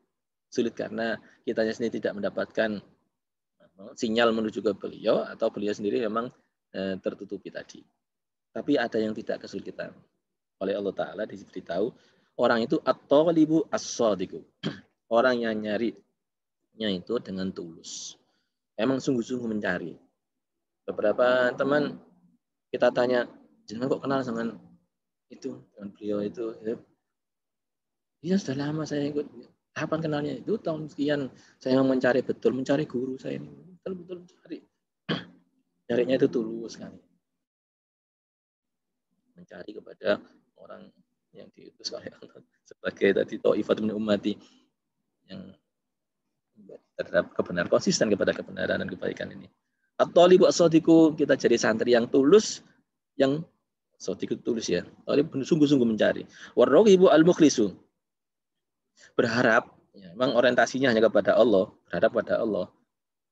Sulit karena kitanya sendiri tidak mendapatkan sinyal menuju ke beliau atau beliau sendiri memang tertutupi tadi. Tapi ada yang tidak kesulitan. Oleh Allah Ta'ala diberitahu, orang itu at-talibu as-shadiq. Orang yang nyarinya itu dengan tulus. Emang sungguh-sungguh mencari. Beberapa teman kita tanya, jenengan kok kenal dengan itu, dengan beliau itu? Iya sudah lama saya ikut. Kapan kenalnya? Itu tahun sekian. Saya memang mencari betul, mencari guru saya ini. Betul-betul mencari. Nyarinya itu tulus sekali. Mencari kepada orang yang diutus oleh Allah sebagai tadi ta'ifatun min ummati yang terhadap kebenaran, konsisten kepada kebenaran dan kebaikan ini. At-talibu as-shadiqu, kita jadi santri yang tulus, yang shadiqu tulus ya. Talib sungguh-sungguh mencari. Warraqibu al-mukhlisu, berharap, ya, memang orientasinya hanya kepada Allah, berharap pada Allah.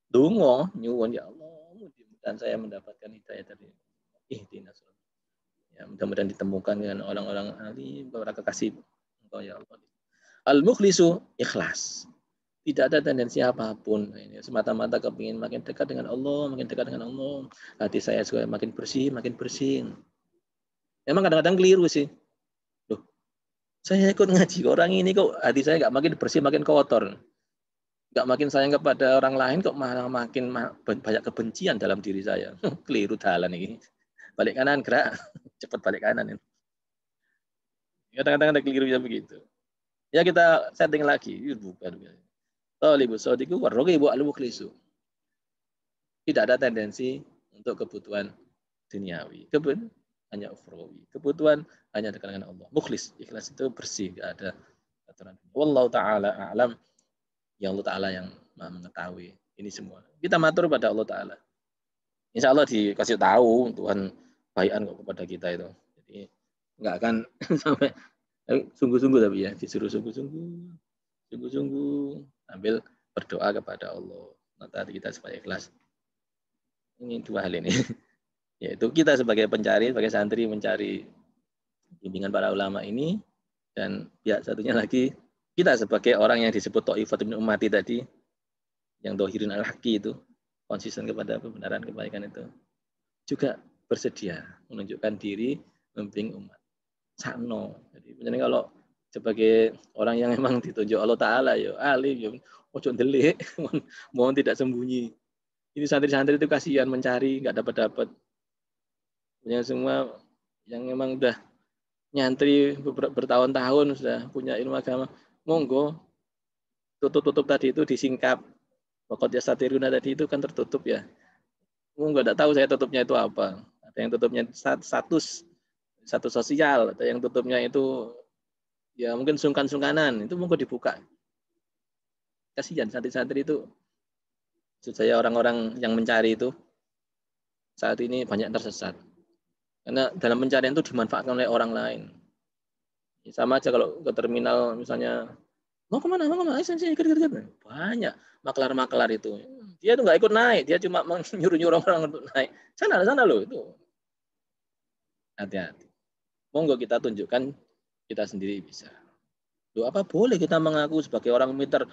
Dongo, nyuwun ya Allah, mudah-mudahan saya mendapatkan hidayah dari ihdinas. Ya, mudah-mudahan ditemukan dengan orang-orang ahli, para kekasih Engkau ya Allah. Al-mukhlisu, ikhlas. Tidak ada tendensi apapun. Ini semata-mata kepingin makin dekat dengan Allah, makin dekat dengan Allah. Hati saya juga makin bersih, makin bersih. Memang kadang-kadang keliru sih. Loh, saya ikut ngaji orang ini kok hati saya nggak makin bersih, makin kotor. Nggak makin sayang kepada orang lain, kok malah makin banyak kebencian dalam diri saya. Keliru dalan ini. Balik kanan, gerak. Cepat balik kanan. Kadang-kadang ada keliru ya begitu. Ya kita setting lagi. Bukan. Talibus shadiqu warraqibu al-mukhlisu. Tidak ada tendensi untuk kebutuhan duniawi. Hanya ukhrawi. Kebutuhan hanya dekat dengan Allah. Mukhlis, ikhlas itu bersih, tidak ada aturan. Wallahu taala a'lam. Ya Allah taala yang Maha mengetahui ini semua. Kita matur pada Allah taala. Insya Allah dikasih tahu Tuhan baikan kok kepada kita itu. Jadi enggak akan sampai sungguh-sungguh tapi ya disuruh sungguh-sungguh ambil berdoa kepada Allah. Nanti kita supaya ikhlas. Ini dua hal ini. Yaitu kita sebagai pencari, sebagai santri mencari bimbingan para ulama ini. Dan ya satunya lagi, kita sebagai orang yang disebut ta'ifatun min ummati tadi, yang dohirin al-haqi itu, konsisten kepada kebenaran, kebaikan itu. Juga bersedia menunjukkan diri membimbing umat. Sakno. Jadi kalau sebagai orang yang memang ditunjuk Allah Ta'ala, ya alim, ya ojo ndelik, mohon tidak sembunyi. Ini santri-santri itu kasihan mencari, nggak dapat-dapat. Punya semua yang memang udah nyantri bertahun-tahun, sudah punya ilmu agama, monggo tutup-tutup tadi itu disingkap. Pokoknya satiruna tadi itu kan tertutup ya. Monggo nggak tahu saya tutupnya itu apa. Ada yang tutupnya status sosial, ada yang tutupnya itu ya mungkin sungkan-sungkanan, itu monggo dibuka. Kasihan santri-santri itu. Maksud saya orang-orang yang mencari itu saat ini banyak tersesat. Karena dalam pencarian itu dimanfaatkan oleh orang lain. Sama aja kalau ke terminal misalnya Mau kemana? Mau kemana? Sini, banyak maklar-maklar itu. Dia tuh nggak ikut naik, dia cuma nyuruh-nyuruh orang untuk naik. Sana loh itu. Hati-hati. Monggo kita tunjukkan kita sendiri bisa. Loh, apa boleh kita mengaku sebagai orang pintar?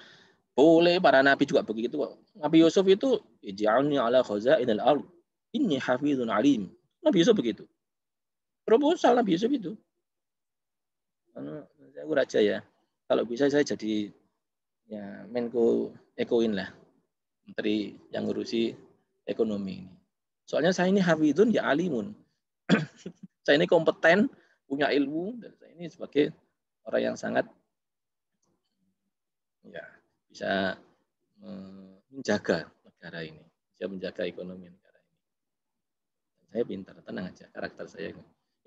Boleh, para nabi juga begitu kok. Nabi Yusuf itu ij'alni ala khazainil ardh inni hafizun alim. Nabi Yusuf begitu. Proposal Nabi Yusuf itu. Saya raja ya. Kalau bisa saya jadi ya Menko Ekoin lah. Menteri yang ngurusi ekonomi ini. Soalnya saya ini hafizun ya alimun. Saya ini kompeten, punya ilmu, dan saya ini sebagai orang yang sangat ya bisa menjaga negara ini, bisa menjaga ekonomi negara ini. Saya pintar, tenang aja karakter saya.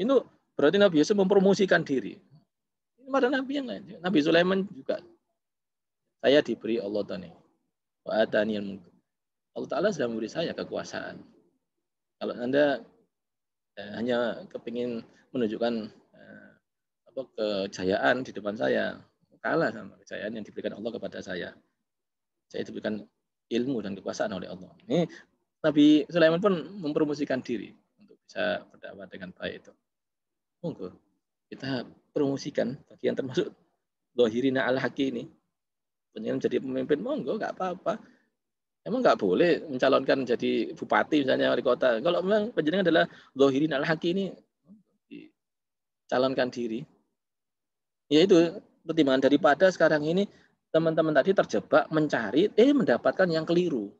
Itu berarti Nabi Yusuf mempromosikan diri. Ini ada Nabi yang lain. Nabi Sulaiman juga. Saya diberi Allah Ta'ala. Wa ataniyal mulk. Allah Ta'ala sudah memberi saya kekuasaan. Kalau Anda hanya kepingin menunjukkan kejayaan di depan saya, kalah sama kejayaan yang diberikan Allah kepada saya. Saya diberikan ilmu dan kekuasaan oleh Allah. Ini Nabi Sulaiman pun mempromosikan diri untuk bisa berdakwah dengan baik itu. Monggo kita promosikan bagian termasuk dohirina al-haqi ini. Pengen jadi pemimpin, monggo nggak apa-apa. Emang nggak boleh mencalonkan jadi bupati misalnya wali kota. Kalau memang penjenengan adalah dohirina al-haqi ini, calonkan diri. Ya itu pertimbangan daripada sekarang ini teman-teman tadi terjebak mencari, mendapatkan yang keliru.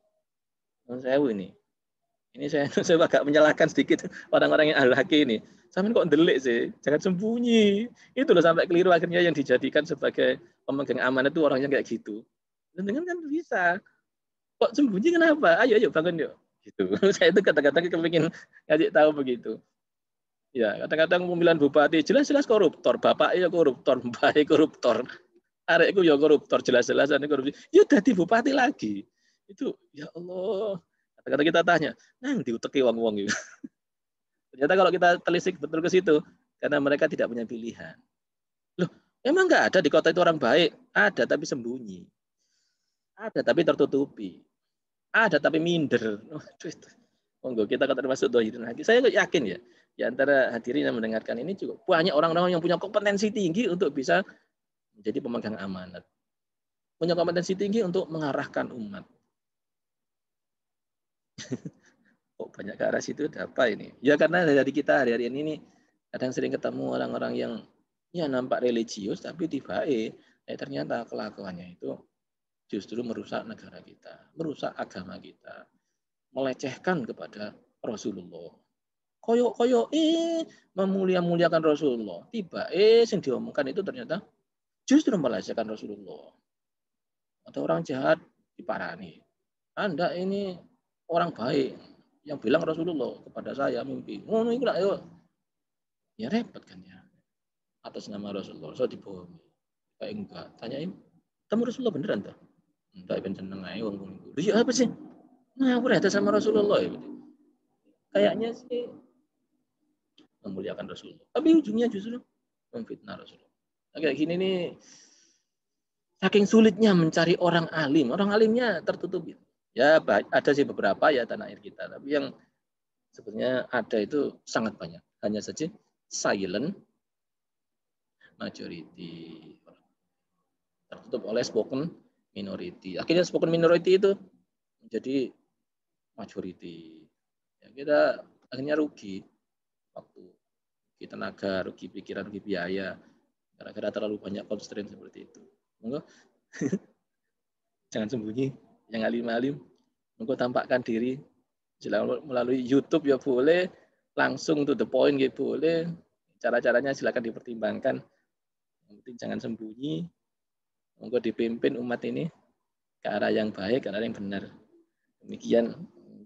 Saya ini saya agak menyalahkan sedikit orang-orang yang al-haqi ini. Sampai kok delik sih, jangan sembunyi. Itu loh sampai keliru akhirnya yang dijadikan sebagai pemegang amanat itu orangnya kayak gitu. Dan dengan kan bisa. Kok sembunyi kenapa? Ayo bangun yuk. Gitu. Saya itu kata-kata kepingin ngasih tahu begitu. Ya, kadang-kadang pemilihan bupati jelas-jelas koruptor, bapak ya koruptor, mbak koruptor. Arekku ya koruptor, jelas-jelas ini korupsi. Ya dadi bupati lagi. Itu ya Allah. Kata-kata kita tanya, nang diuteki wong-wong itu. Ternyata kalau kita telisik betul ke situ, karena mereka tidak punya pilihan. Loh, emang nggak ada di kota itu orang baik? Ada tapi sembunyi. Ada tapi tertutupi. Ada tapi minder. Monggo kita termasuk dohirin lagi. Saya yakin ya, di antara hadirin yang mendengarkan ini juga banyak orang-orang yang punya kompetensi tinggi untuk bisa menjadi pemegang amanat. Punya kompetensi tinggi untuk mengarahkan umat. Kok banyak ke arah situ, apa ini? Ya karena dari kita hari-hari ini kadang sering ketemu orang-orang yang ya nampak religius tapi tiba-tiba ternyata kelakuannya itu justru merusak negara kita, merusak agama kita, melecehkan kepada Rasulullah. Koyo memuliakan Rasulullah. Tiba yang diomongkan itu ternyata justru melecehkan Rasulullah. Ada orang jahat diparani. Anda ini orang baik yang bilang Rasulullah kepada saya mimpi. Ngono iku ayo. Ya repot kan ya. Atas nama Rasulullah so dibohongi. Kayak enggak. Tanyain, "Kamu Rasulullah beneran tuh?" Enggak ben seneng ae wong iku. Iya apa sih? Nah, aku rada sama Rasulullah ya. Kayaknya sih memuliakan Rasulullah. Tapi ujungnya justru memfitnah Rasulullah. Nah, kayak gini nih, saking sulitnya mencari orang alim. Orang alimnya tertutup. Ya, ada sih beberapa ya tanah air kita. Tapi yang sebetulnya ada itu sangat banyak. Hanya saja silent majority. Tertutup oleh spoken minority. Akhirnya spoken minority itu menjadi majority. Ya, kita akhirnya rugi waktu, rugi tenaga, rugi pikiran, rugi biaya. Gara-gara terlalu banyak constraint seperti itu. Monggo jangan sembunyi, yang alim-alim. Monggo tampakkan diri melalui YouTube ya boleh, langsung to the point ya boleh. Cara-caranya silakan dipertimbangkan. Yang penting jangan sembunyi. Monggo dipimpin umat ini ke arah yang baik, ke arah yang benar. Demikian,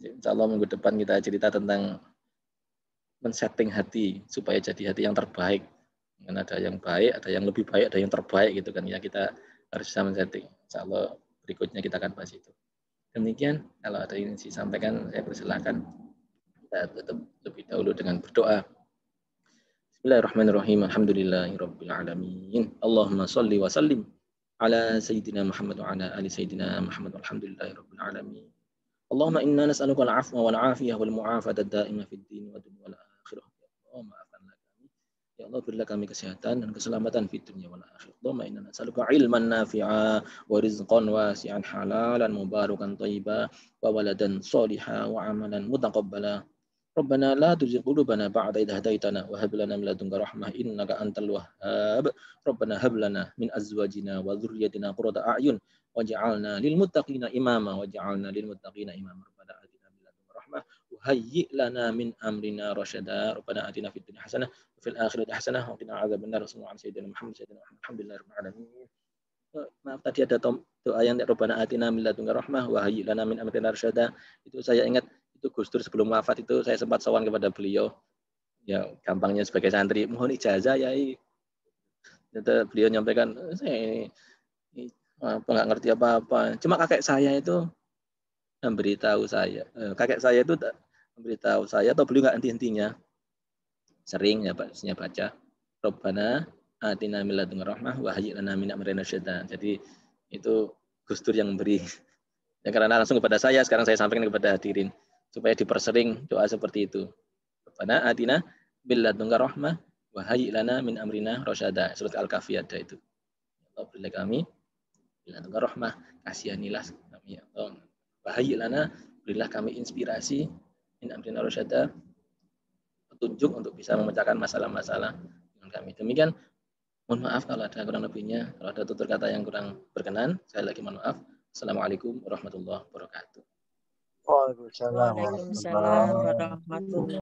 insya Allah minggu depan kita cerita tentang men-setting hati supaya jadi hati yang terbaik. Dengan ada yang baik, ada yang lebih baik, ada yang terbaik gitu kan ya, kita harus bisa men-setting. Insya Allah berikutnya kita akan bahas itu. Demikian, kalau ada yang disampaikan saya persilakan. Kita tutup lebih dahulu dengan berdoa. Bismillahirrahmanirrahim. Alhamdulillahirabbil alamin. Allahumma shalli wa sallim ala sayyidina Muhammad wa ala ali sayyidina Muhammad walhamdulillahi rabbil alamin. Allahumma inna nas'aluka al-'afwa wal 'afiyah wal mu'afata ad-da'imah fid din wa dunya wal akhirah. Ya Allah, maafkanlah kami. Ya Allah, berilah kami kesehatan dan keselamatan di dunia wal akhirah. Allahumma inna nas'aluka ilman nafi'a wa rizqan wasi'an halalan mubarakan thayyiban wa waladan shalihan wa amalan mutaqabbala. Rabbana la tuzigh qulubana ba'da idh hadaytana wa hab lana min ladunka rahmah innaka antal wahhab. Rabbana hab lana min azwajina wa dhurriyyatina qurrata a'yun waj'alna lil muttaqina imama waj'alna lil muttaqina imama. Rabbana atina min ladunka rahmah wa hayyi lana min amrina rasyada. Rabbana atina fid dunya hasanah wa fil akhirati hasanah wa qina adzabannar. Sallallahu alaihi Muhammad sayyidina Muhammad alhamdulillahirabbil alamin. Maaf tadi ada doa yang Rabbana atina min ladunka rahmah wa hayyi lana min amrina rasyada. Itu saya ingat itu Gus Dur sebelum wafat itu saya sempat sowan kepada beliau. Ya gampangnya sebagai santri mohon ijazah ya. Beliau nyampaikan saya ini apa nggak ngerti apa-apa. Cuma kakek saya itu memberitahu saya. Kakek saya itu memberitahu saya atau beliau nggak henti-hentinya. Sering ya Pak baca Rabbana atina min ladunka rahmah wa hayyi lana min amrina rasyada. Jadi itu Gus Dur yang memberi. Ya, karena langsung kepada saya, sekarang saya sampaikan kepada hadirin supaya dipersering doa seperti itu. Rabbana atina min ladunka rahmah wa hayyi lana min amrina rasyada. Surat Al-Kahfi ada itu. Allah berilah kami min ladunka rahmah, kasihanilah kami ya Allah. Wa hayyi lana, berilah kami inspirasi min amrina rasyada, petunjuk untuk bisa memecahkan masalah-masalah dengan kami. Demikian, mohon maaf kalau ada kurang lebihnya, kalau ada tutur kata yang kurang berkenan, saya lagi mohon maaf. Assalamualaikum warahmatullahi wabarakatuh. Waalaikumsalam Waalaikumsalam warahmatullahi